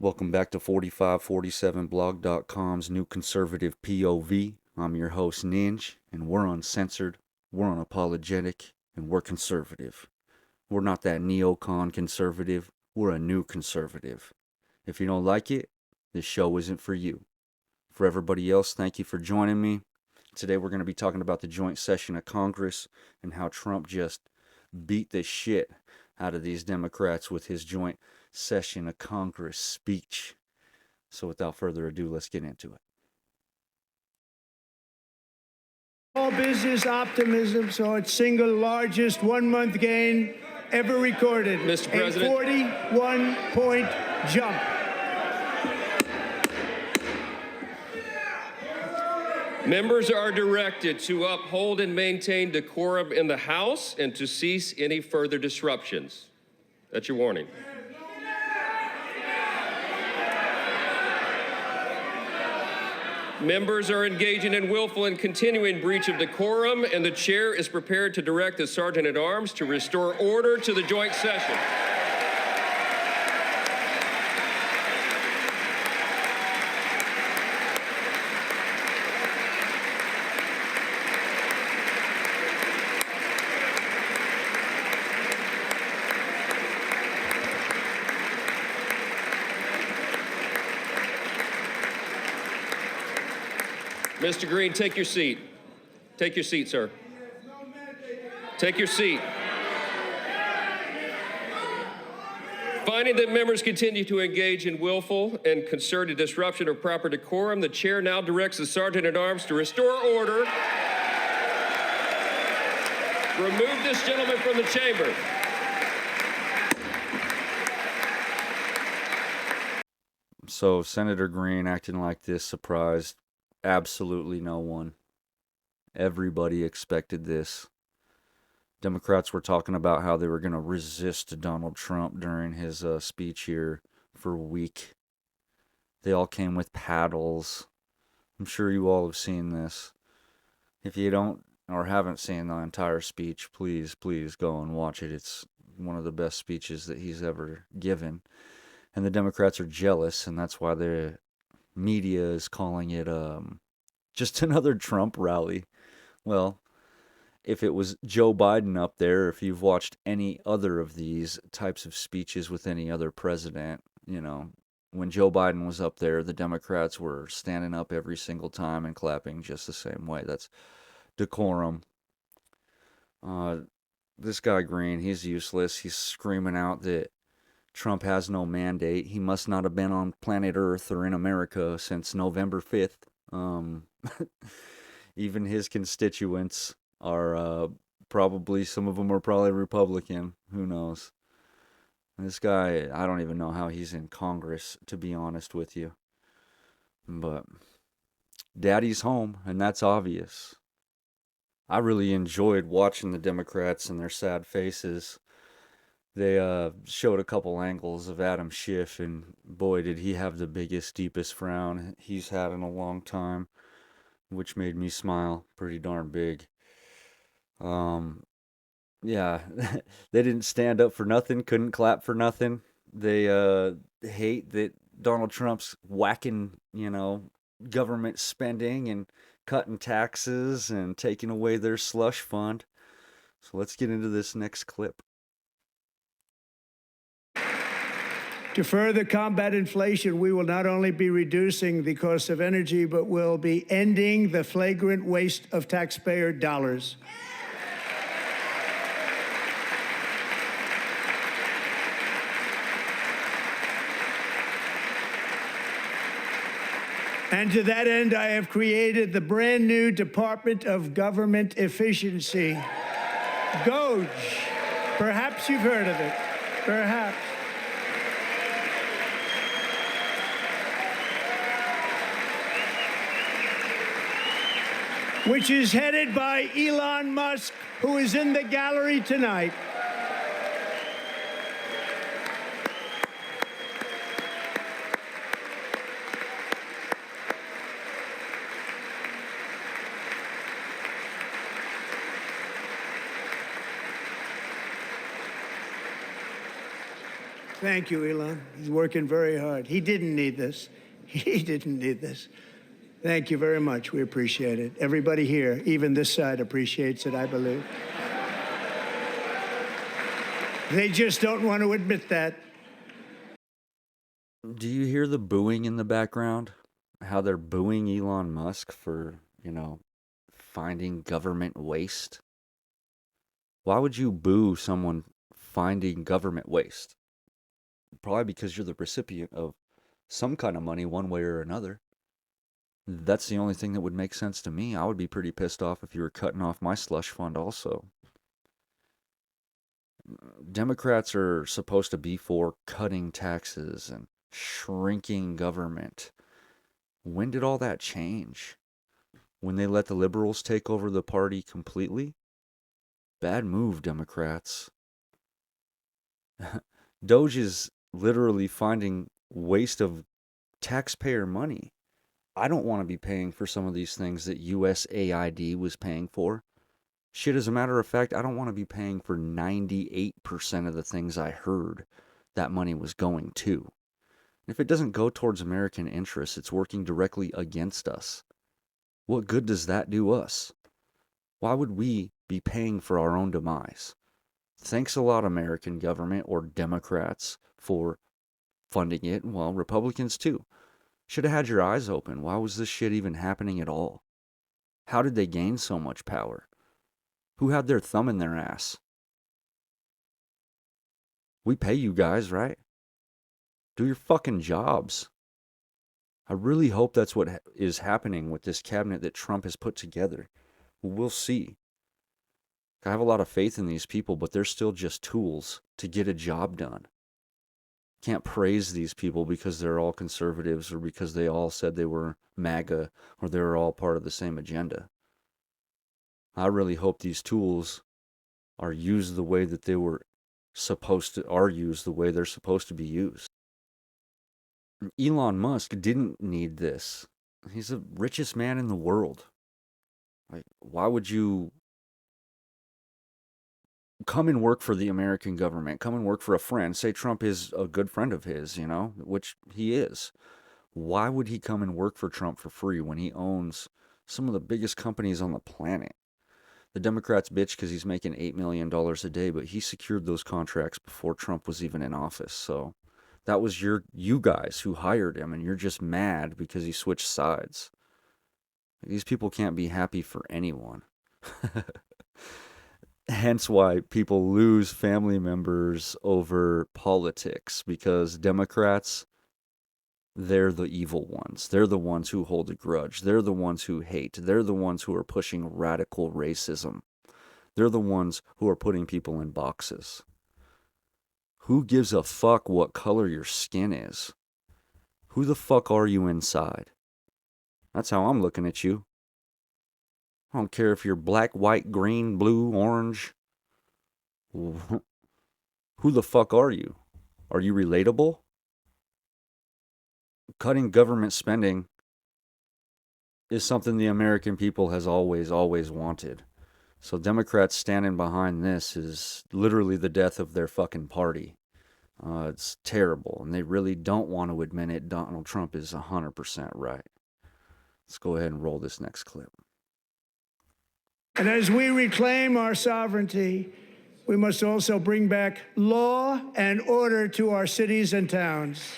Welcome back to 4547blog.com's new Conservative POV. I'm your host, Ninj, and we're uncensored, we're unapologetic, and we're conservative. We're not that neocon conservative, we're a new conservative. If you don't like it, this show isn't for you. For everybody else, thank you for joining me. Today we're going to be talking about the joint session of Congress and how Trump just beat the shit out of these Democrats with his joint session of Congress speech. So without further ado, let's get into it. All business optimism, so its single largest one-month gain ever recorded. Mr. President. A 41-point jump. Members are directed to uphold and maintain decorum in the House and to cease any further disruptions. That's your warning. Members are engaging in willful and continuing breach of decorum, and the chair is prepared to direct the Sergeant-at-Arms to restore order to the joint session. Mr. Green, take your seat. Take your seat, sir. Take your seat. Finding that members continue to engage in willful and concerted disruption of proper decorum, the chair now directs the Sergeant-at-Arms to restore order. Remove this gentleman from the chamber. So Senator Green acting like this surprised absolutely no one. Everybody expected this. Democrats were talking about how they were going to resist Donald Trump during his speech here for a week. They all came with paddles. I'm sure you all have seen this. If you don't or haven't seen the entire speech, please go and watch it. It's one of the best speeches that he's ever given. And the Democrats are jealous, and that's why the media is calling it just another Trump rally. Well, if it was Joe Biden up there, if you've watched any other of these types of speeches with any other president, you know, when Joe Biden was up there, the Democrats were standing up every single time and clapping just the same way. That's decorum. This guy Green, he's useless. He's screaming out that Trump has no mandate. He must not have been on planet Earth or in America since November 5th. Even his constituents are probably, some of them are probably Republican. Who knows? This guy, I don't even know how he's in Congress, to be honest with you. But Daddy's home, and that's obvious. I really enjoyed watching the Democrats and their sad faces. They showed a couple angles of Adam Schiff, and boy, did he have the biggest, deepest frown he's had in a long time, which made me smile pretty darn big. Yeah, they didn't stand up for nothing, couldn't clap for nothing. They hate that Donald Trump's whacking, government spending and cutting taxes and taking away their slush fund. So let's get into this next clip. To further combat inflation, we will not only be reducing the cost of energy, but will be ending the flagrant waste of taxpayer dollars. And to that end, I have created the brand new Department of Government Efficiency, DOGE. Perhaps you've heard of it. Perhaps. Which is headed by Elon Musk, who is in the gallery tonight. Thank you, Elon. He's working very hard. He didn't need this. He didn't need this. Thank you very much. We appreciate it. Everybody here, even this side, appreciates it, I believe. They just don't want to admit that. Do you hear the booing in the background? How they're booing Elon Musk for, finding government waste? Why would you boo someone finding government waste? Probably because you're the recipient of some kind of money one way or another. That's the only thing that would make sense to me. I would be pretty pissed off if you were cutting off my slush fund also. Democrats are supposed to be for cutting taxes and shrinking government. When did all that change? When they let the liberals take over the party completely? Bad move, Democrats. Doge is literally finding waste of taxpayer money. I don't want to be paying for some of these things that USAID was paying for. Shit, as a matter of fact, I don't want to be paying for 98% of the things I heard that money was going to. If it doesn't go towards American interests, it's working directly against us. What good does that do us? Why would we be paying for our own demise? Thanks a lot, American government or Democrats, for funding it. Well, Republicans too. Should have had your eyes open. Why was this shit even happening at all? How did they gain so much power? Who had their thumb in their ass? We pay you guys, right? Do your fucking jobs. I really hope that's what is happening with this cabinet that Trump has put together. We'll see. I have a lot of faith in these people, but they're still just tools to get a job done. Can't praise these people because they're all conservatives or because they all said they were MAGA or they were all part of the same agenda. I really hope these tools are used the way that they were supposed to, are used the way they're supposed to be used. Elon Musk didn't need this. He's the richest man in the world. Like, why would you come and work for the American government? Come and work for a friend. Say Trump is a good friend of his, which he is. Why would he come and work for Trump for free when he owns some of the biggest companies on the planet? The Democrats bitch because he's making $8 million a day, but he secured those contracts before Trump was even in office. So that was you guys who hired him, and you're just mad because he switched sides. These people can't be happy for anyone. Hence why people lose family members over politics, because Democrats, they're the evil ones. They're the ones who hold a grudge. They're the ones who hate. They're the ones who are pushing radical racism. They're the ones who are putting people in boxes. Who gives a fuck what color your skin is? Who the fuck are you inside? That's how I'm looking at you. I don't care if you're black, white, green, blue, orange. Who the fuck are you? Are you relatable? Cutting government spending is something the American people has always wanted. So Democrats standing behind this is literally the death of their fucking party. It's terrible, and they really don't want to admit it. Donald Trump is 100% right. Let's go ahead and roll this next clip. And as we reclaim our sovereignty, we must also bring back law and order to our cities and towns.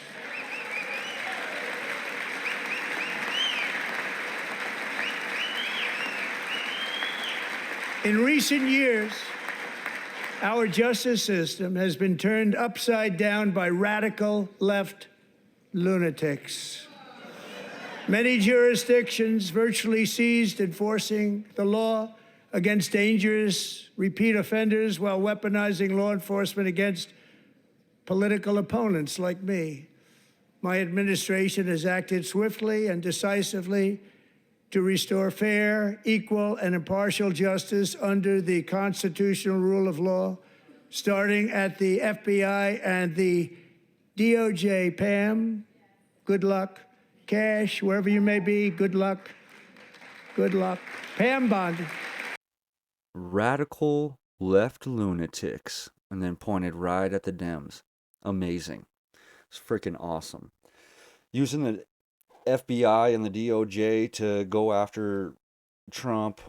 In recent years, our justice system has been turned upside down by radical left lunatics. Many jurisdictions virtually ceased enforcing the law against dangerous repeat offenders while weaponizing law enforcement against political opponents like me. My administration has acted swiftly and decisively to restore fair, equal, and impartial justice under the constitutional rule of law, starting at the FBI and the DOJ. Pam, good luck. Cash, wherever you may be, good luck. Good luck. Pam Bondi. Radical left lunatics, and then pointed right at the Dems. Amazing. It's freaking awesome. Using the FBI and the DOJ to go after Trump,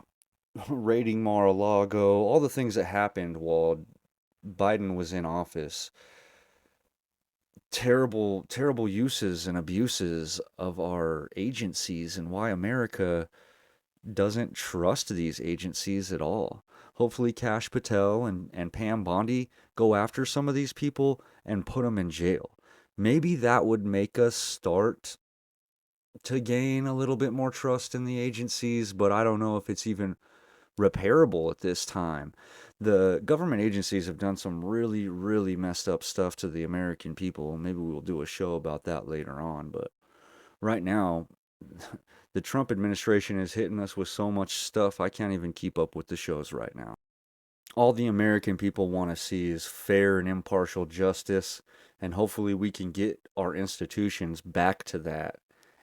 raiding Mar-a-Lago, all the things that happened while Biden was in office. Terrible, terrible uses and abuses of our agencies, and why America doesn't trust these agencies at all. Hopefully Kash Patel and Pam Bondi go after some of these people and put them in jail. Maybe that would make us start to gain a little bit more trust in the agencies, but I don't know if it's even repairable at this time. The government agencies have done some really, really messed up stuff to the American people. Maybe we'll do a show about that later on, but right now, the Trump administration is hitting us with so much stuff, I can't even keep up with the shows right now. All the American people want to see is fair and impartial justice, and hopefully we can get our institutions back to that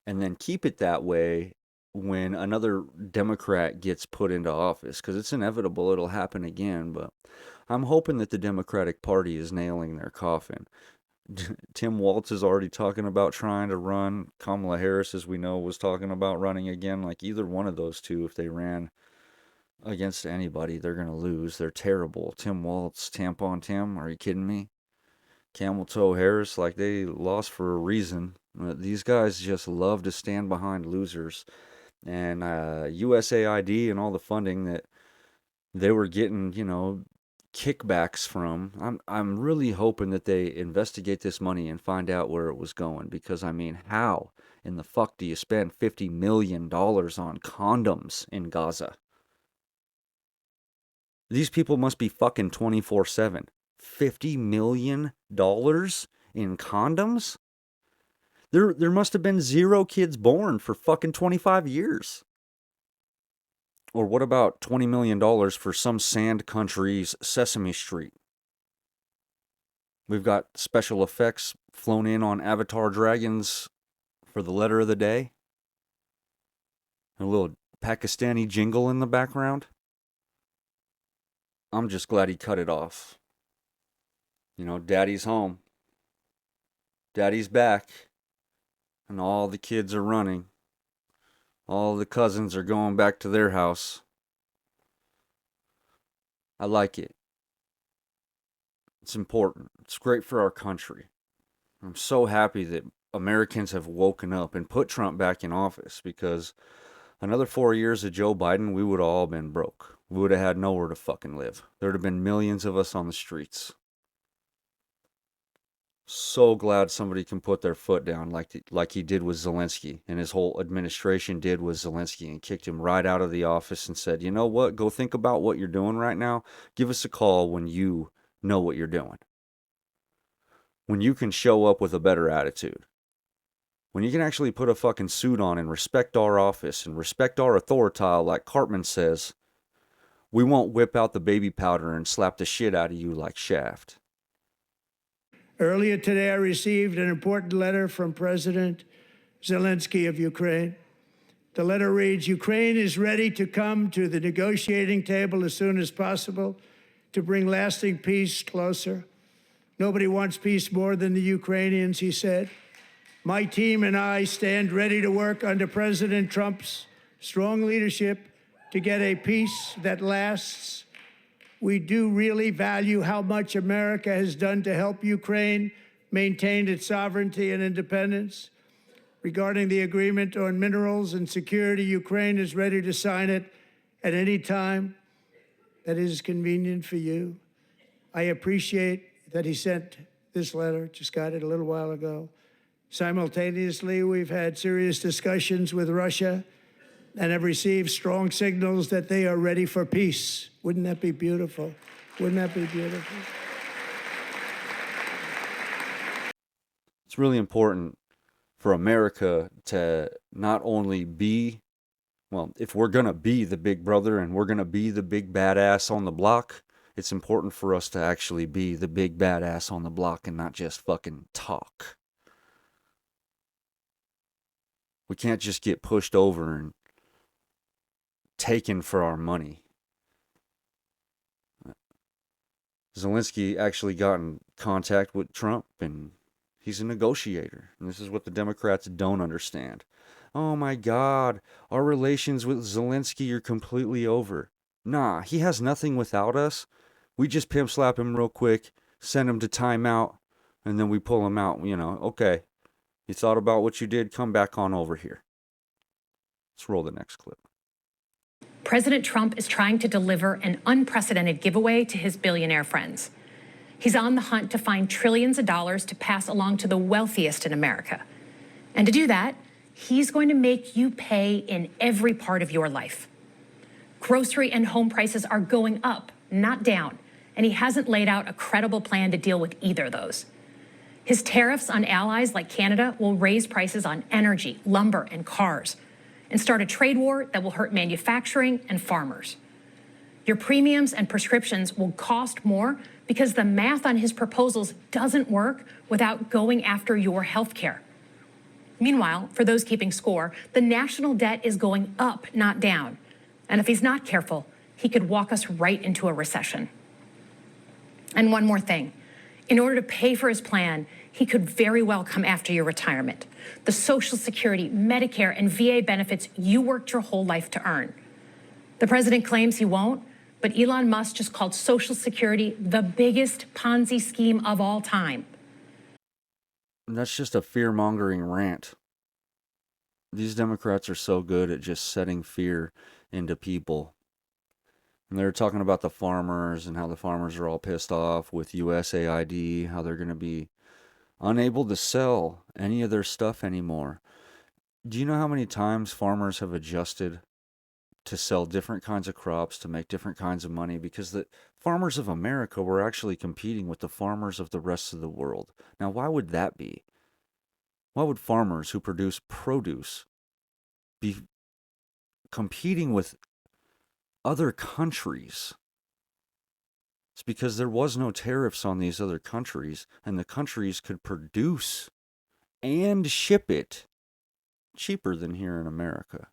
and then keep it that way when another Democrat gets put into office, because it's inevitable it'll happen again. But I'm hoping that the Democratic Party is nailing their coffin. Tim Walz is already talking about trying to run. Kamala Harris, as we know, was talking about running again. Like either one of those two, if they ran against anybody, they're going to lose. They're terrible. Tim Walz, Tampon Tim, are you kidding me? Camel Toe Harris, like they lost for a reason. These guys just love to stand behind losers. And USAID and all the funding that they were getting, kickbacks from. I'm really hoping that they investigate this money and find out where it was going, because I mean, how in the fuck do you spend $50 million on condoms in Gaza? These people must be fucking 24/7. $50 million in condoms? There must have been 0 kids born for fucking 25 years. Or what about $20 million for some sand country's Sesame Street? We've got special effects flown in on Avatar dragons for the letter of the day. A little Pakistani jingle in the background. I'm just glad he cut it off. Daddy's home. Daddy's back. And all the kids are running. All the cousins are going back to their house. I like it. It's important. It's great for our country. I'm so happy that Americans have woken up and put Trump back in office, because another 4 years of Joe Biden, we would have all been broke. We would have had nowhere to fucking live. There would have been millions of us on the streets. So glad somebody can put their foot down like he did with Zelensky, and his whole administration did with Zelensky, and kicked him right out of the office and said, you know what, go think about what you're doing right now. Give us a call when you know what you're doing. When you can show up with a better attitude. When you can actually put a fucking suit on and respect our office and respect our authority, like Cartman says, we won't whip out the baby powder and slap the shit out of you like Shaft. Earlier today, I received an important letter from President Zelensky of Ukraine. The letter reads, Ukraine is ready to come to the negotiating table as soon as possible to bring lasting peace closer. Nobody wants peace more than the Ukrainians, he said. My team and I stand ready to work under President Trump's strong leadership to get a peace that lasts. We do really value how much America has done to help Ukraine maintain its sovereignty and independence. Regarding the agreement on minerals and security, Ukraine is ready to sign it at any time that is convenient for you. I appreciate that he sent this letter, just got it a little while ago. Simultaneously, we've had serious discussions with Russia and have received strong signals that they are ready for peace. Wouldn't that be beautiful? Wouldn't that be beautiful? It's really important for America to not only be, well, if we're going to be the big brother and we're going to be the big badass on the block, it's important for us to actually be the big badass on the block and not just fucking talk. We can't just get pushed over and taken for our money. Zelensky actually got in contact with Trump, and he's a negotiator. And this is what the Democrats don't understand. Oh my God, our relations with Zelensky are completely over. Nah, he has nothing without us. We just pimp slap him real quick, send him to timeout, and then we pull him out. Okay, you thought about what you did, come back on over here. Let's roll the next clip. President Trump is trying to deliver an unprecedented giveaway to his billionaire friends. He's on the hunt to find trillions of dollars to pass along to the wealthiest in America. And to do that, he's going to make you pay in every part of your life. Grocery and home prices are going up, not down, and he hasn't laid out a credible plan to deal with either of those. His tariffs on allies like Canada will raise prices on energy, lumber, and cars, and start a trade war that will hurt manufacturing and farmers. Your premiums and prescriptions will cost more because the math on his proposals doesn't work without going after your health care. Meanwhile, for those keeping score, the national debt is going up, not down. And if he's not careful, he could walk us right into a recession. And one more thing. In order to pay for his plan, he could very well come after your retirement, the Social Security, Medicare, and VA benefits you worked your whole life to earn. The president claims he won't, but Elon Musk just called Social Security the biggest Ponzi scheme of all time. That's just a fear-mongering rant. These Democrats are so good at just setting fear into people. And they're talking about the farmers and how the farmers are all pissed off with USAID, how they're going to be unable to sell any of their stuff anymore. Do you know how many times farmers have adjusted to sell different kinds of crops to make different kinds of money? Because the farmers of America were actually competing with the farmers of the rest of the world. Now, why would that be? Why would farmers who produce produce be competing with other countries? It's because there was no tariffs on these other countries, and the countries could produce and ship it cheaper than here in America.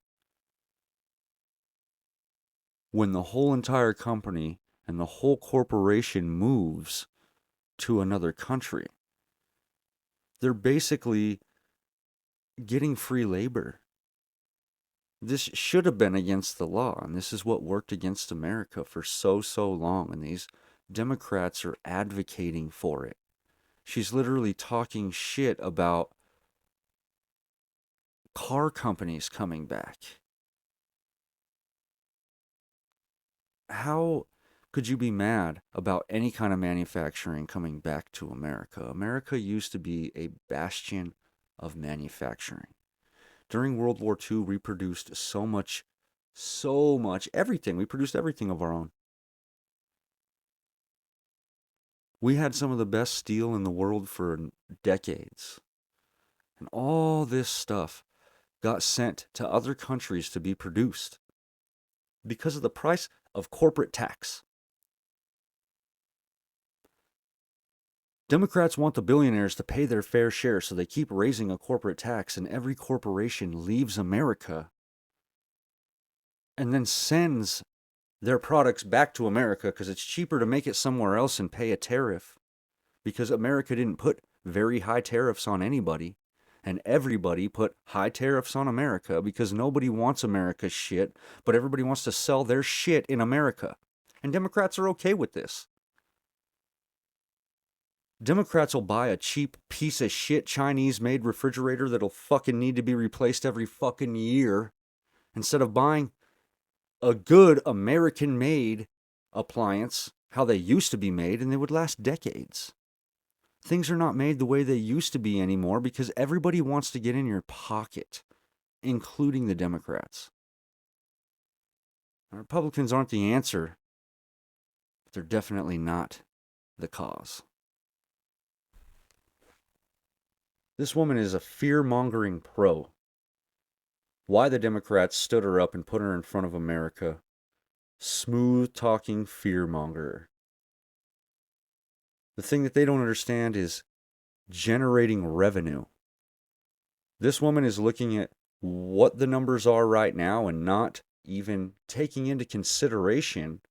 When the whole entire company and the whole corporation moves to another country, they're basically getting free labor. This should have been against the law, and this is what worked against America for so long, and these Democrats are advocating for it. She's literally talking shit about car companies coming back. How could you be mad about any kind of manufacturing coming back to America? America used to be a bastion of manufacturing. During World War II, we produced so much, everything. We produced everything of our own. We had some of the best steel in the world for decades. And all this stuff got sent to other countries to be produced because of the price of corporate tax. Democrats want the billionaires to pay their fair share, so they keep raising a corporate tax, and every corporation leaves America and then sends their products back to America because it's cheaper to make it somewhere else and pay a tariff, because America didn't put very high tariffs on anybody, and everybody put high tariffs on America because nobody wants America's shit, but everybody wants to sell their shit in America. And Democrats are okay with this. Democrats will buy a cheap piece of shit Chinese-made refrigerator that'll fucking need to be replaced every fucking year instead of buying a good American-made appliance, how they used to be made, and they would last decades. Things are not made the way they used to be anymore because everybody wants to get in your pocket, including the Democrats. The Republicans aren't the answer, but they're definitely not the cause. This woman is a fear-mongering pro. Why the Democrats stood her up and put her in front of America. Smooth-talking fear-mongerer. The thing that they don't understand is generating revenue. This woman is looking at what the numbers are right now and not even taking into consideration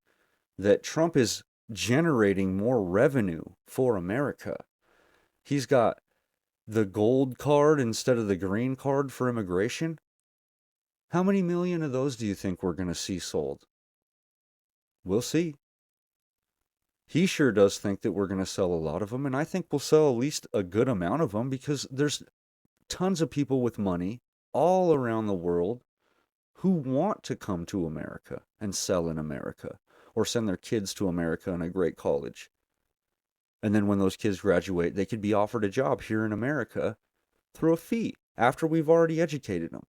that Trump is generating more revenue for America. He's got the gold card instead of the green card for immigration. How many million of those do you think we're going to see sold? We'll see. He sure does think that we're going to sell a lot of them, and I think we'll sell at least a good amount of them because there's tons of people with money all around the world who want to come to America and sell in America or send their kids to America in a great college. And then when those kids graduate, they could be offered a job here in America through a fee after we've already educated them.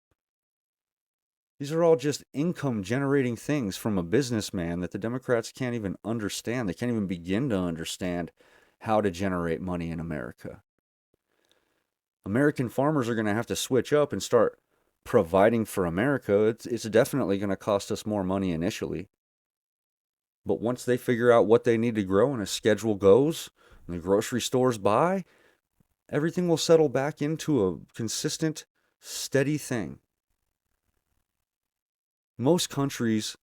These are all just income generating things from a businessman that the Democrats can't even understand. They can't even begin to understand how to generate money in America. American farmers are going to have to switch up and start providing for America. It's definitely going to cost us more money initially. But once they figure out what they need to grow and a schedule goes and the grocery stores buy, everything will settle back into a consistent, steady thing. Most countries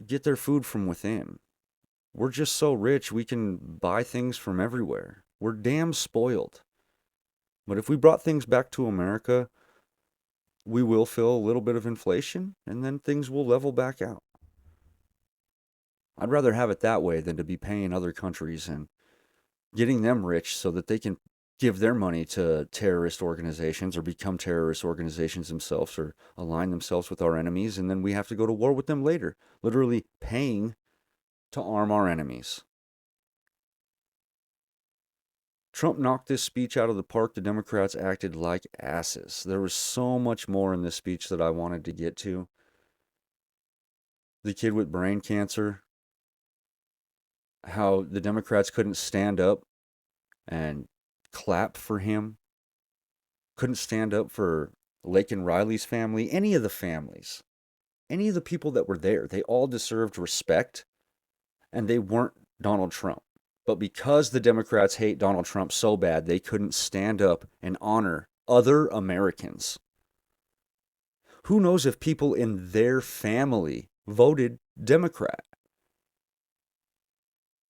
get their food from within. We're just so rich, we can buy things from everywhere. We're damn spoiled. But if we brought things back to America, we will feel a little bit of inflation, and then things will level back out. I'd rather have it that way than to be paying other countries and getting them rich so that they can give their money to terrorist organizations or become terrorist organizations themselves or align themselves with our enemies, and then we have to go to war with them later, literally paying to arm our enemies. Trump knocked this speech out of the park. The Democrats acted like asses. There was so much more in this speech that I wanted to get to. The kid with brain cancer, how the Democrats couldn't stand up and clap for him, couldn't stand up for Lake and Riley's family, any of the families, any of the people that were there. They all deserved respect, and they weren't Donald Trump. But because the Democrats hate Donald Trump so bad, they couldn't stand up and honor other Americans. Who knows if people in their family voted Democrat?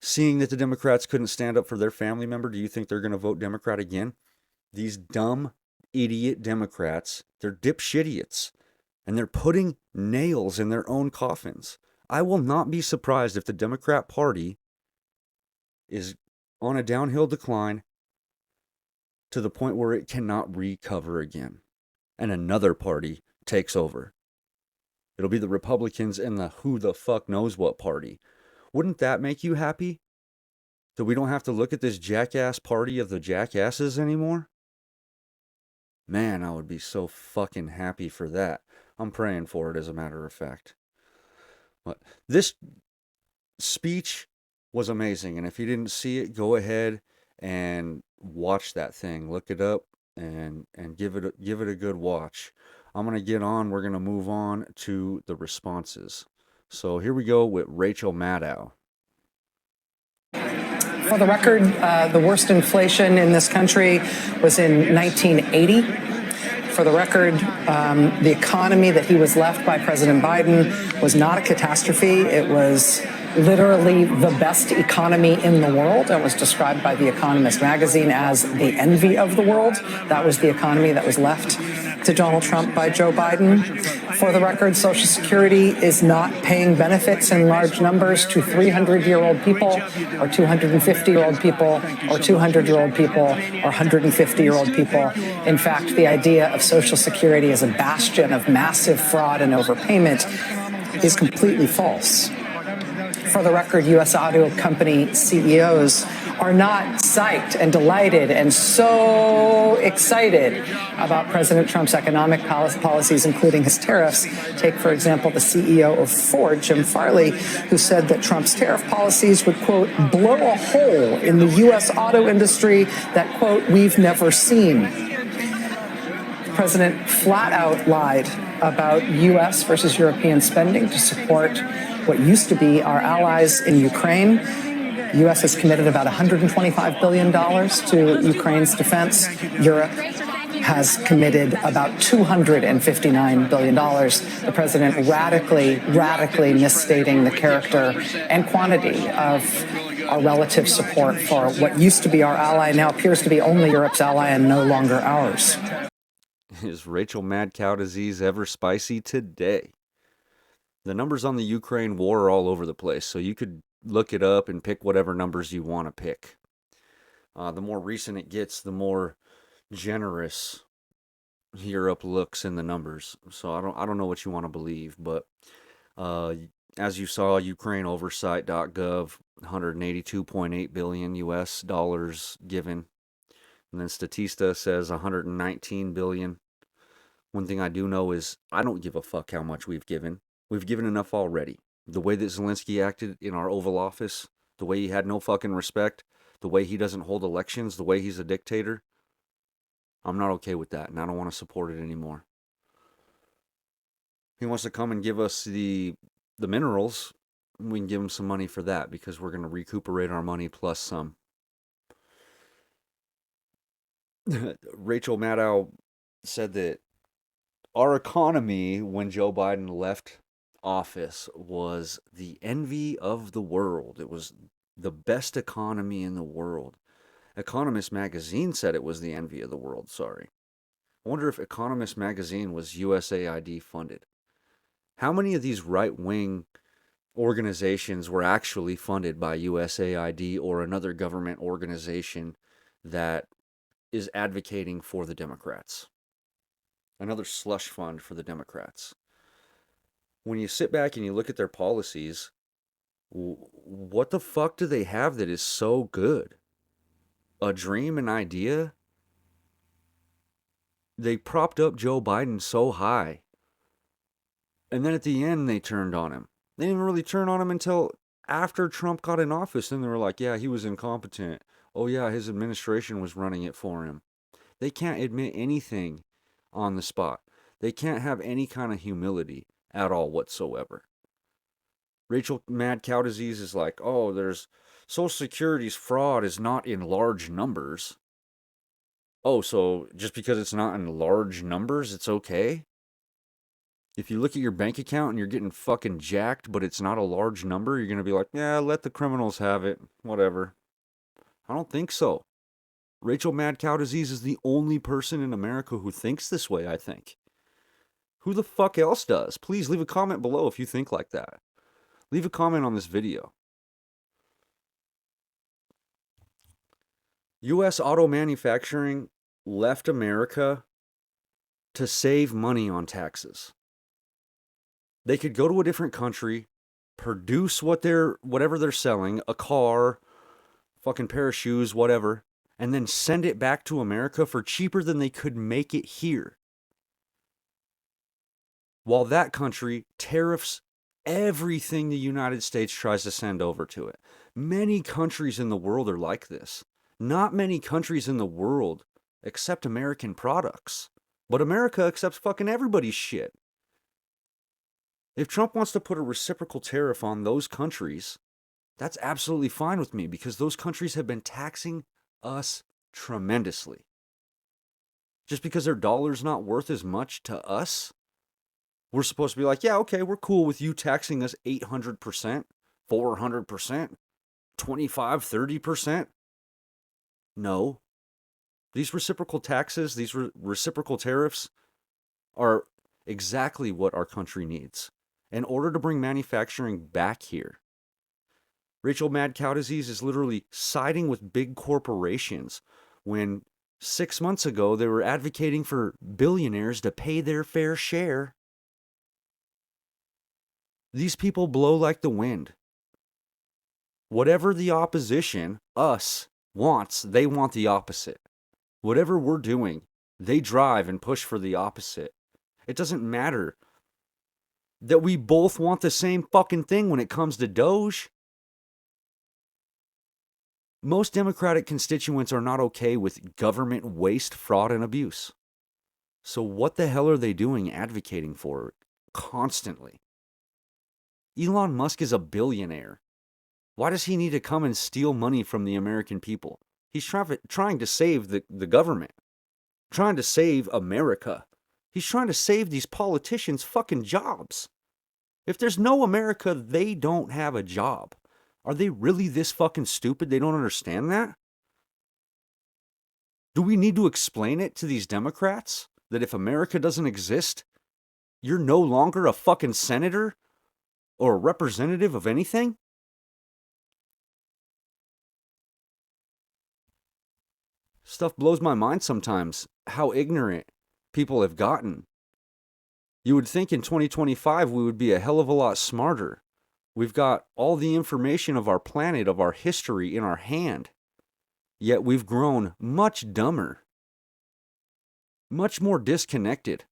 Seeing that the Democrats couldn't stand up for their family member, do you think they're going to vote Democrat again? These dumb, idiot Democrats, they're dipshitiots, and they're putting nails in their own coffins. I will not be surprised if the Democrat Party is on a downhill decline to the point where it cannot recover again, and another party takes over. It'll be the Republicans and the who the fuck knows what party. Wouldn't that make you happy? That we don't have to look at this jackass party of the jackasses anymore? Man, I would be so fucking happy for that. I'm praying for it, as a matter of fact. But this speech was amazing, and if you didn't see it, go ahead and watch that thing. Look it up and give it a good watch. I'm going to get on. We're going to move on to the responses. So here we go with Rachel Maddow. For the record, the worst inflation in this country was in 1980. For the record, the economy that he was left by President Biden was not a catastrophe. It was literally the best economy in the world. It was described by The Economist magazine as the envy of the world. That was the economy that was left to Donald Trump by Joe Biden. For the record, Social Security is not paying benefits in large numbers to 300-year-old people or 250-year-old people or 200-year-old people or 150-year-old people. In fact, the idea of Social Security as a bastion of massive fraud and overpayment is completely false. For the record, U.S. auto company CEOs are not psyched and delighted and so excited about President Trump's economic policies, including his tariffs. Take, for example, the CEO of Ford, Jim Farley, who said that Trump's tariff policies would, quote, blow a hole in the U.S. auto industry that, quote, we've never seen. The president flat out lied about U.S. versus European spending to support what used to be our allies in Ukraine. The U.S. has committed about $125 billion to Ukraine's defense. Europe has committed about $259 billion. The president radically misstating the character and quantity of our relative support for what used to be our ally, now appears to be only Europe's ally and no longer ours. Is Rachel Madcow Disease ever spicy today? The numbers on the Ukraine war are all over the place, so you could look it up and pick whatever numbers you want to pick. The more recent it gets, the more generous Europe looks in the numbers. So I don't know what you want to believe, but as you saw, UkraineOversight.gov, 182.8 billion US dollars given, and then Statista says 119 billion. One thing I do know is I don't give a fuck how much we've given. We've given enough already. The way that Zelensky acted in our Oval Office, the way he had no fucking respect, the way he doesn't hold elections, the way he's a dictator, I'm not okay with that, and I don't want to support it anymore. He wants to come and give us the minerals, we can give him some money for that, because we're going to recuperate our money plus some. Rachel Maddow said that our economy, when Joe Biden left office, was the envy of the world. It was the best economy in the world. Economist magazine said it was the envy of the world, sorry. I wonder if Economist magazine was USAID funded. How many of these right-wing organizations were actually funded by USAID or another government organization that is advocating for the Democrats? Another slush fund for the Democrats. When you sit back and you look at their policies, what the fuck do they have that is so good? A dream, an idea? They propped up Joe Biden so high. And then at the end, they turned on him. They didn't really turn on him until after Trump got in office. Then they were like, yeah, he was incompetent. Oh, yeah, his administration was running it for him. They can't admit anything on the spot. They can't have any kind of humility at all whatsoever. Rachel Madcow Disease is like, oh, there's Social Security's fraud is not in large numbers. Oh, so just because it's not in large numbers, it's okay? If you look at your bank account and you're getting fucking jacked, but it's not a large number, you're going to be like, yeah, let the criminals have it, whatever. I don't think so. Rachel Madcow Disease is the only person in America who thinks this way, I think. Who the fuck else does? Please leave a comment below if you think like that. Leave a comment on this video. U.S. auto manufacturing left America to save money on taxes. They could go to a different country, produce whatever they're selling, a car, fucking pair of shoes, whatever, and then send it back to America for cheaper than they could make it here. While that country tariffs everything the United States tries to send over to it. Many countries in the world are like this. Not many countries in the world accept American products. But America accepts fucking everybody's shit. If Trump wants to put a reciprocal tariff on those countries, that's absolutely fine with me, because those countries have been taxing us tremendously. Just because their dollar's not worth as much to us, we're supposed to be like, yeah, okay, we're cool with you taxing us 800%, 400%, 25, 30%. No. These reciprocal taxes, these reciprocal tariffs are exactly what our country needs in order to bring manufacturing back here. Rachel Madcow Disease is literally siding with big corporations when 6 months ago they were advocating for billionaires to pay their fair share. These people blow like the wind. Whatever the opposition, us, wants, they want the opposite. Whatever we're doing, they drive and push for the opposite. It doesn't matter that we both want the same fucking thing when it comes to Doge. Most Democratic constituents are not okay with government waste, fraud, and abuse. So what the hell are they doing advocating for it constantly? Elon Musk is a billionaire. Why does he need to come and steal money from the American people? He's trying to save the government. trying to save America. He's trying to save these politicians' fucking jobs. If there's no America, they don't have a job. Are they really this fucking stupid? They don't understand that? Do we need to explain it to these Democrats? That if America doesn't exist, you're no longer a fucking senator or a representative of anything? Stuff blows my mind sometimes, how ignorant people have gotten. You would think in 2025 we would be a hell of a lot smarter. We've got all the information of our planet, of our history in our hand. Yet we've grown much dumber, much more disconnected.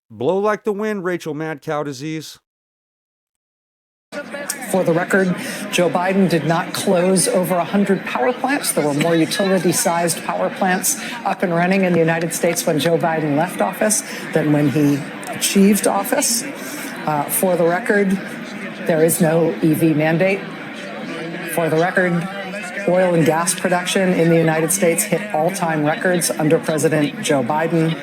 Blow like the wind, Rachel Madcow Disease. For the record, Joe Biden did not close over 100 power plants. There were more utility-sized power plants up and running in the United States when Joe Biden left office than when he achieved office. For the record, there is no EV mandate. For the record, oil and gas production in the United States hit all-time records under President Joe Biden.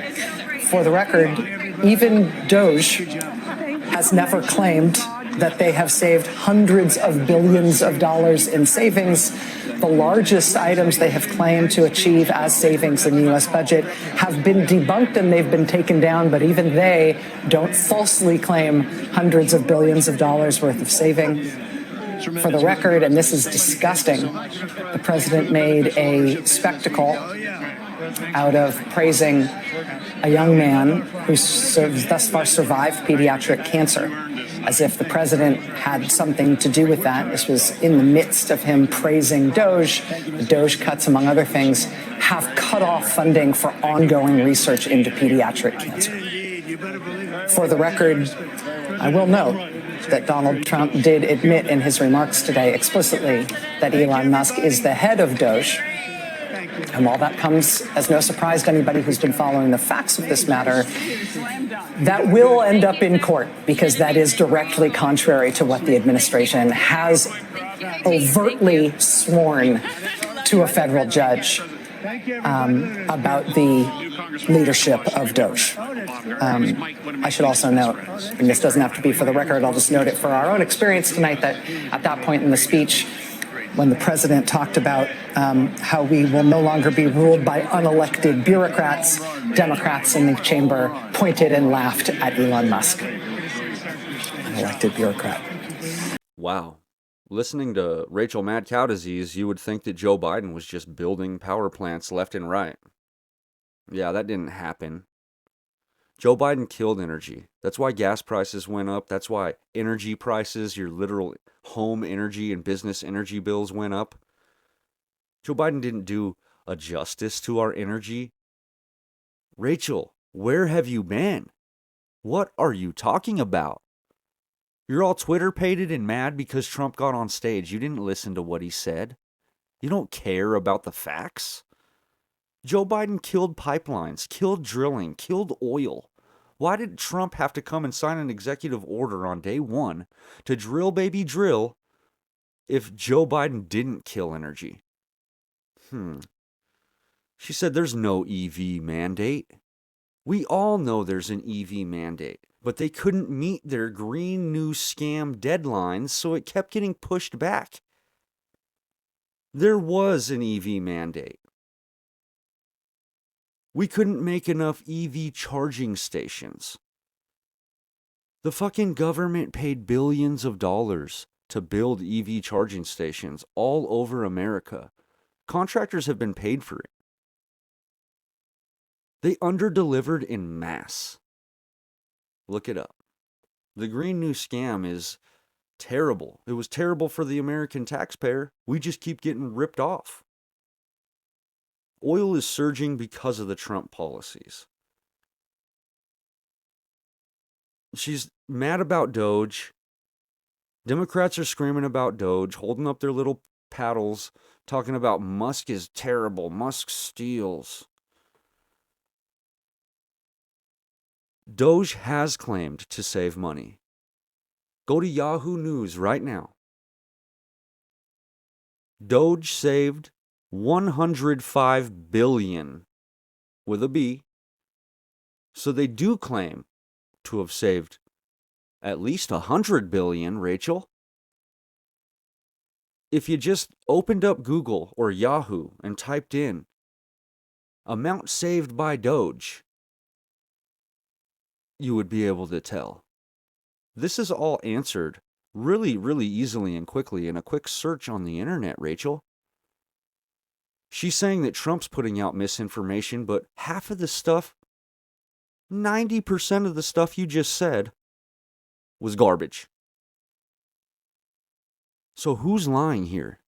For the record, even Doge has never claimed that they have saved hundreds of billions of dollars in savings. The largest items they have claimed to achieve as savings in the U.S. budget have been debunked and they've been taken down, but even they don't falsely claim hundreds of billions of dollars worth of saving. For the record, and this is disgusting, the president made a spectacle out of praising a young man who thus far survived pediatric cancer, as if the president had something to do with that. This was in the midst of him praising Doge. The Doge cuts, among other things, have cut off funding for ongoing research into pediatric cancer. For the record, I will note that Donald Trump did admit in his remarks today explicitly that Elon Musk is the head of Doge. And while that comes as no surprise to anybody who's been following the facts of this matter, that will end up in court because that is directly contrary to what the administration has overtly sworn to a federal judge about the leadership of Doge. I should also note, and this doesn't have to be for the record, I'll just note it for our own experience tonight, that at that point in the speech, when the president talked about how we will no longer be ruled by unelected bureaucrats, Democrats in the chamber pointed and laughed at Elon Musk. Unelected bureaucrat. Wow. Listening to Rachel Madcow Disease, you would think that Joe Biden was just building power plants left and right. Yeah, that didn't happen. Joe Biden killed energy. That's why gas prices went up. That's why energy prices, your literal home energy and business energy bills went up. Joe Biden didn't do a justice to our energy. Rachel, where have you been? What are you talking about? You're all Twitter-pated and mad because Trump got on stage. You didn't listen to what he said. You don't care about the facts. Joe Biden killed pipelines, killed drilling, killed oil. Why did Trump have to come and sign an executive order on day one to drill, baby, drill if Joe Biden didn't kill energy? She said there's no EV mandate. We all know there's an EV mandate, but they couldn't meet their green new scam deadlines, so it kept getting pushed back. There was an EV mandate. We couldn't make enough EV charging stations. The fucking government paid billions of dollars to build EV charging stations all over America. Contractors have been paid for it. They underdelivered in mass. Look it up. The Green New Scam is terrible. It was terrible for the American taxpayer. We just keep getting ripped off. Oil is surging because of the Trump policies. She's mad about Doge. Democrats are screaming about Doge, holding up their little paddles, talking about Musk is terrible. Musk steals. Doge has claimed to save money. Go to Yahoo News right now. Doge saved 105 billion with a B. So they do claim to have saved at least 100 billion, Rachel. If you just opened up Google or Yahoo and typed in amount saved by Doge, you would be able to tell. This is all answered really, really easily and quickly in a quick search on the internet, Rachel. She's saying that Trump's putting out misinformation, but half of the stuff, 90% of the stuff you just said, was garbage. So who's lying here?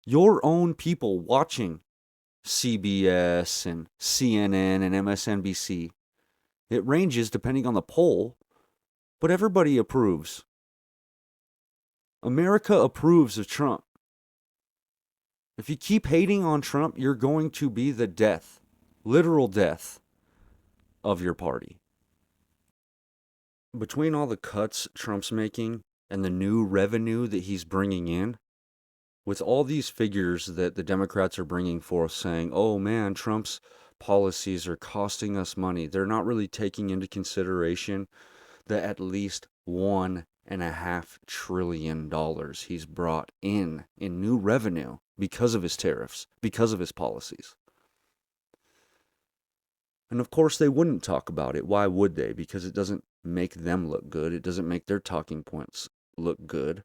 Your own people watching CBS and CNN and MSNBC. It ranges depending on the poll, but everybody approves. America approves of Trump. If you keep hating on Trump, you're going to be the death, literal death, of your party. Between all the cuts Trump's making and the new revenue that he's bringing in, with all these figures that the Democrats are bringing forth saying, oh man, Trump's policies are costing us money, they're not really taking into consideration the at least $1.5 trillion he's brought in new revenue because of his tariffs, because of his policies. And of course they wouldn't talk about it. Why would they? Because it doesn't make them look good. It doesn't make their talking points look good.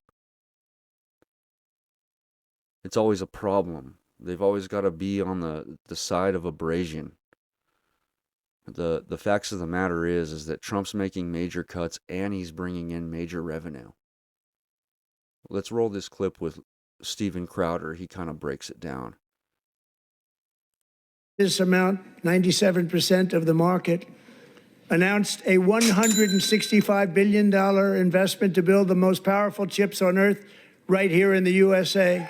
It's always a problem. They've always got to be on the side of abrasion. The facts of the matter is that Trump's making major cuts and he's bringing in major revenue. Let's roll this clip with Steven Crowder. He kind of breaks it down. This amount, 97% of the market, announced a $165 billion investment to build the most powerful chips on Earth right here in the USA.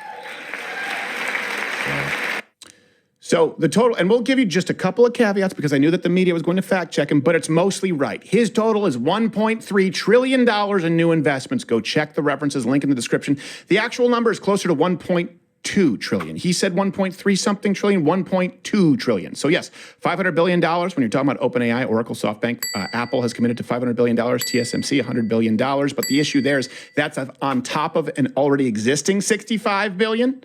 So the total, and we'll give you just a couple of caveats because I knew that the media was going to fact check him, but it's mostly right. His total is $1.3 trillion in new investments. Go check the references, link in the description. The actual number is closer to 1.2 trillion. He said 1.3 something trillion, 1.2 trillion. So yes, $500 billion when you're talking about OpenAI, Oracle, SoftBank, Apple has committed to $500 billion, TSMC, $100 billion. But the issue there is that's on top of an already existing $65 billion.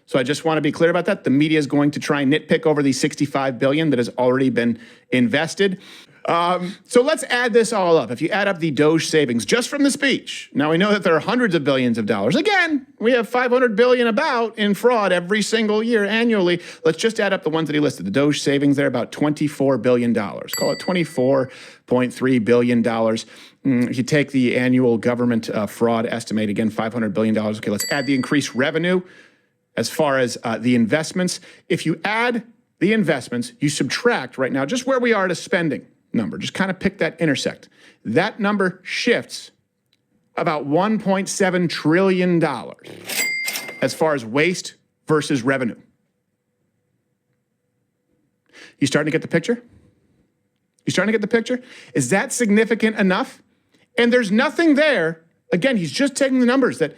So I just want to be clear about that. The media is going to try and nitpick over the $65 billion that has already been invested. So let's add this all up. If you add up the Doge savings just from the speech, now we know that there are hundreds of billions of dollars. Again, we have $500 billion about in fraud every single year annually. Let's just add up the ones that he listed. The Doge savings there, about $24 billion. Call it $24.3 billion. If you take the annual government fraud estimate, again, $500 billion. Okay, let's add the increased revenue. As far as the investments, if you add the investments, you subtract right now just where we are at a spending number, just kind of pick that intersect. That number shifts about $1.7 trillion as far as waste versus revenue. You starting to get the picture? You starting to get the picture? Is that significant enough? And there's nothing there. Again, he's just taking the numbers that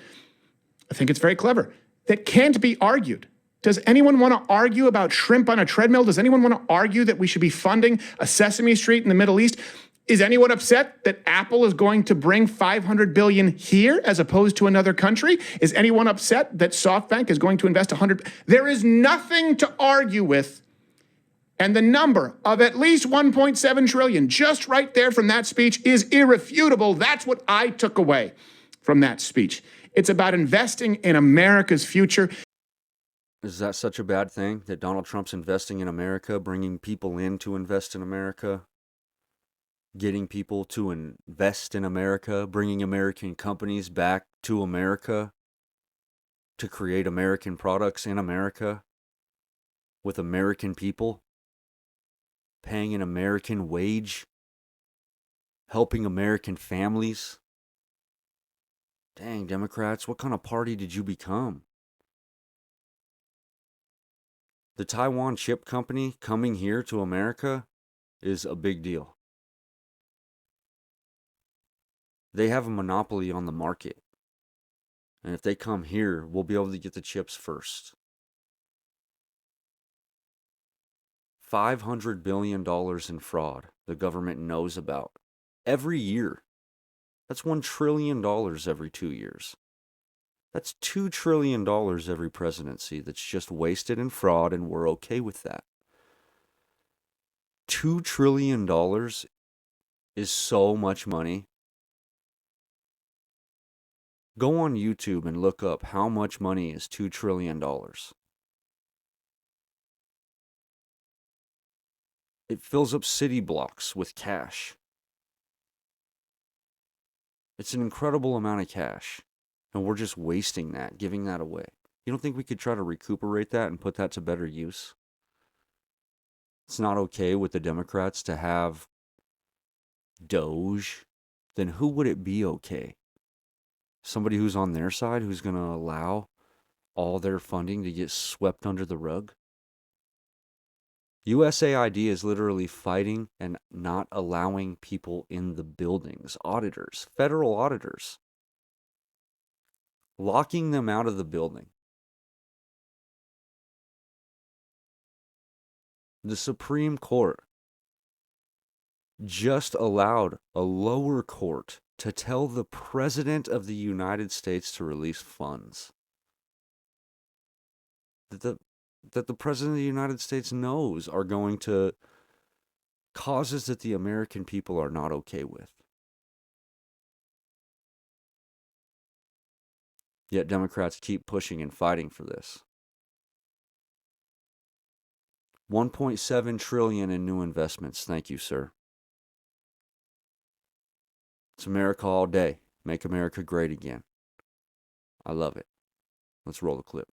I think it's very clever. That can't be argued. Does anyone want to argue about shrimp on a treadmill? Does anyone want to argue that we should be funding a Sesame Street in the Middle East? Is anyone upset that Apple is going to bring $500 billion here as opposed to another country? Is anyone upset that SoftBank is going to invest $100 billion? There is nothing to argue with. And the number of at least $1.7 trillion just right there from that speech is irrefutable. That's what I took away from that speech. It's about investing in America's future. Is that such a bad thing that Donald Trump's investing in America, bringing people in to invest in America, getting people to invest in America, bringing American companies back to America to create American products in America with American people, paying an American wage, helping American families? Dang, Democrats, what kind of party did you become? The Taiwan chip company coming here to America is a big deal. They have a monopoly on the market. And if they come here, we'll be able to get the chips first. $500 billion in fraud the government knows about every year. That's $1 trillion every 2 years. That's $2 trillion every presidency that's just wasted in fraud, and we're okay with that. $2 trillion is so much money. Go on YouTube and look up how much money is $2 trillion. It fills up city blocks with cash. It's an incredible amount of cash, and we're just wasting that, giving that away. You don't think we could try to recuperate that and put that to better use? It's not okay with the Democrats to have Doge. Then who would it be okay? Somebody who's on their side, who's going to allow all their funding to get swept under the rug? USAID is literally fighting and not allowing people in the buildings, auditors, federal auditors, locking them out of the building. The Supreme Court just allowed a lower court to tell the President of the United States to release funds that the President of the United States knows are going to causes that the American people are not okay with. Yet Democrats keep pushing and fighting for this. $1.7 trillion in new investments. Thank you, sir. It's America all day. Make America great again. I love it. Let's roll the clip.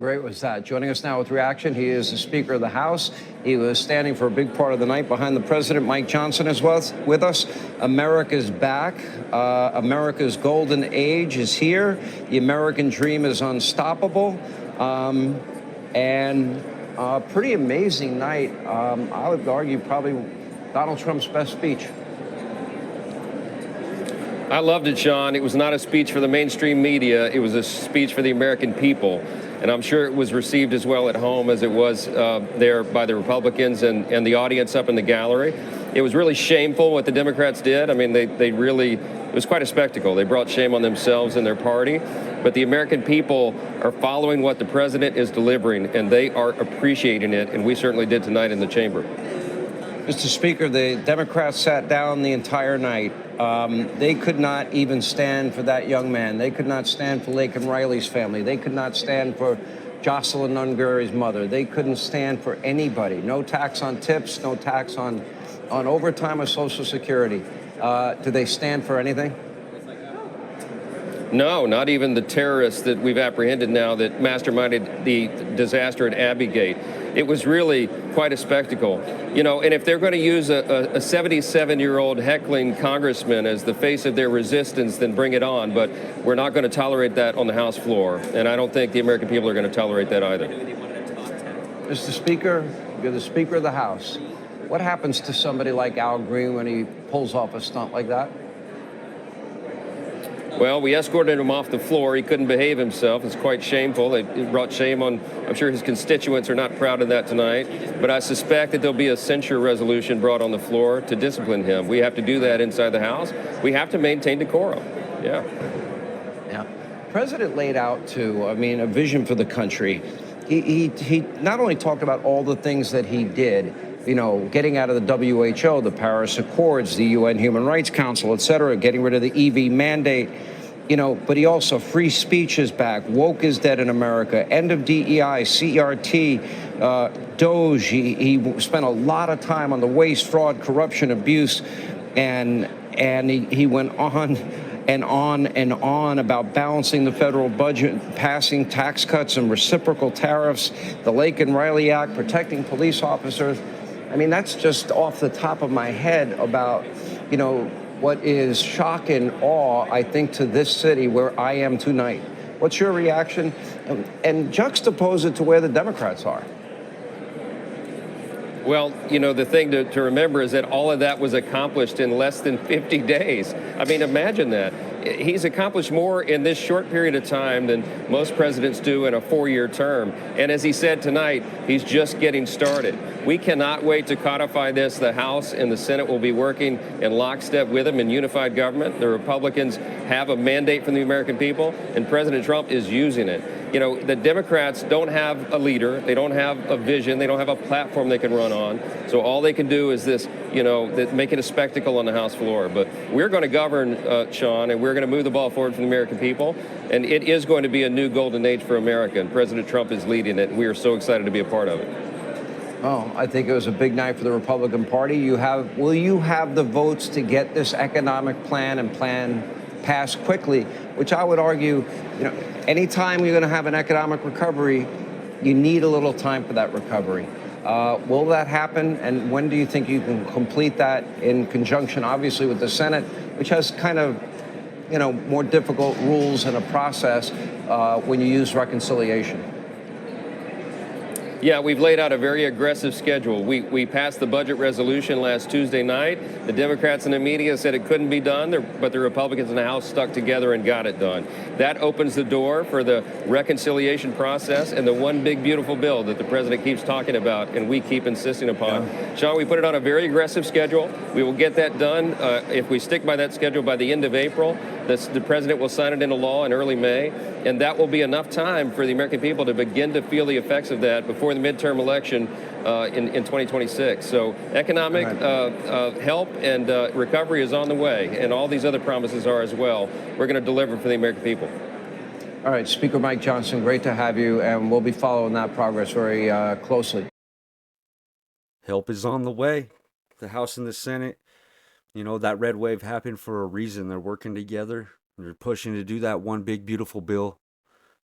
Great was that. Joining us now with reaction, he is the Speaker of the House. He was standing for a big part of the night behind the president. Mike Johnson is with us. America's back. America's golden age is here. The American dream is unstoppable. Pretty amazing night. I would argue probably Donald Trump's best speech. I loved it, Sean. It was not a speech for the mainstream media. It was a speech for the American people. And I'm sure it was received as well at home as it was there by the Republicans and the audience up in the gallery. It was really shameful what the Democrats did. I mean, they really, it was quite a spectacle. They brought shame on themselves and their party. But the American people are following what the president is delivering, and they are appreciating it. And we certainly did tonight in the chamber. Mr. Speaker, the Democrats sat down the entire night. They could not even stand for that young man. They could not stand for Laken Riley's family. They could not stand for Jocelyn Nungary's mother. They couldn't stand for anybody. No tax on tips, no tax on overtime or Social Security. Do they stand for anything? No, not even the terrorists that we've apprehended now that masterminded the disaster at Abbey Gate. It was really quite a spectacle. You know, and if they're going to use a 77-year-old heckling congressman as the face of their resistance, then bring it on. But we're not going to tolerate that on the House floor. And I don't think the American people are going to tolerate that either. Mr. Speaker, you're the Speaker of the House. What happens to somebody like Al Green when he pulls off a stunt like that? Well, we escorted him off the floor. He couldn't behave himself. It's quite shameful. It brought shame on, I'm sure his constituents are not proud of that tonight. But I suspect that there'll be a censure resolution brought on the floor to discipline him. We have to do that inside the House. We have to maintain decorum. Yeah. The president laid out, too, a vision for the country. He not only talked about all the things that he did, you know, getting out of the WHO, the Paris Accords, the UN Human Rights Council, et cetera, getting rid of the EV mandate, you know, but he also, free speech is back, woke is dead in America, end of DEI, CRT, Doge. He spent a lot of time on the waste, fraud, corruption, abuse, and he went on and on and on about balancing the federal budget, passing tax cuts and reciprocal tariffs, the Laken Riley Act, protecting police officers. I mean, that's just off the top of my head about, you know, what is shock and awe, I think, to this city where I am tonight. What's your reaction? And juxtapose it to where the Democrats are. Well, you know, the thing to remember is that all of that was accomplished in less than 50 days. I mean, imagine that. He's accomplished more in this short period of time than most presidents do in a 4-year term. And as he said tonight, he's just getting started. We cannot wait to codify this. The House and the Senate will be working in lockstep with him in unified government. The Republicans have a mandate from the American people, and President Trump is using it. You know, the Democrats don't have a leader. They don't have a vision. They don't have a platform they can run on. So all they can do is this, make it a spectacle on the House floor. But we're going to govern, Sean, and we're going to move the ball forward for the American people. And it is going to be a new golden age for America. And President Trump is leading it. And we are so excited to be a part of it. Oh, I think it was a big night for the Republican Party. Will you have the votes to get this economic plan passed quickly? Which I would argue, anytime you're going to have an economic recovery, you need a little time for that recovery. Will that happen? And when do you think you can complete that in conjunction, obviously, with the Senate, which has kind of, more difficult rules and a process when you use reconciliation? Yeah, we've laid out a very aggressive schedule. We passed the budget resolution last Tuesday night. The Democrats and the media said it couldn't be done, but the Republicans in the House stuck together and got it done. That opens the door for the reconciliation process and the one big beautiful bill that the president keeps talking about and we keep insisting upon. Yeah. Sean, we put it on a very aggressive schedule. We will get that done if we stick by that schedule by the end of April. The president will sign it into law in early May, and that will be enough time for the American people to begin to feel the effects of that before the midterm election in 2026. So economic help and recovery is on the way, and all these other promises are as well. We're going to deliver for the American people. All right, Speaker Mike Johnson, great to have you, and we'll be following that progress very closely. Help is on the way. The House and the Senate, that red wave happened for a reason. They're working together. They're pushing to do that one big, beautiful bill.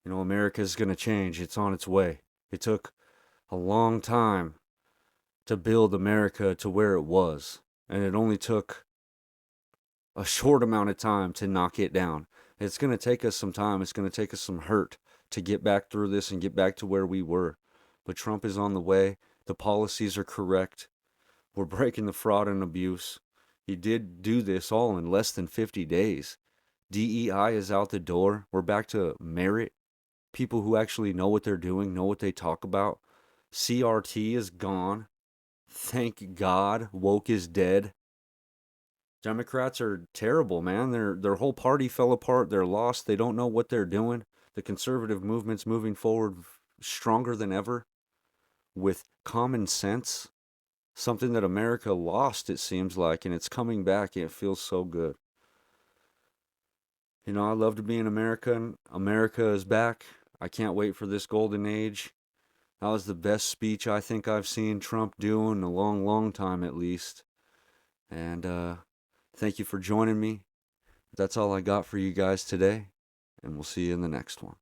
America's going to change. It's on its way. It took a long time to build America to where it was. And it only took a short amount of time to knock it down. It's going to take us some time. It's going to take us some hurt to get back through this and get back to where we were. But Trump is on the way. The policies are correct. We're breaking the fraud and abuse. He did do this all in less than 50 days. DEI is out the door. We're back to merit. People who actually know what they're doing, know what they talk about. CRT is gone. Thank God. Woke is dead. Democrats are terrible, man. Their whole party fell apart. They're lost. They don't know what they're doing. The conservative movement's moving forward stronger than ever with common sense. Something that America lost, it seems like, and it's coming back, and it feels so good. I love to be an American. America is back. I can't wait for this golden age. That was the best speech I think I've seen Trump do in a long, long time at least. And thank you for joining me. That's all I got for you guys today, and we'll see you in the next one.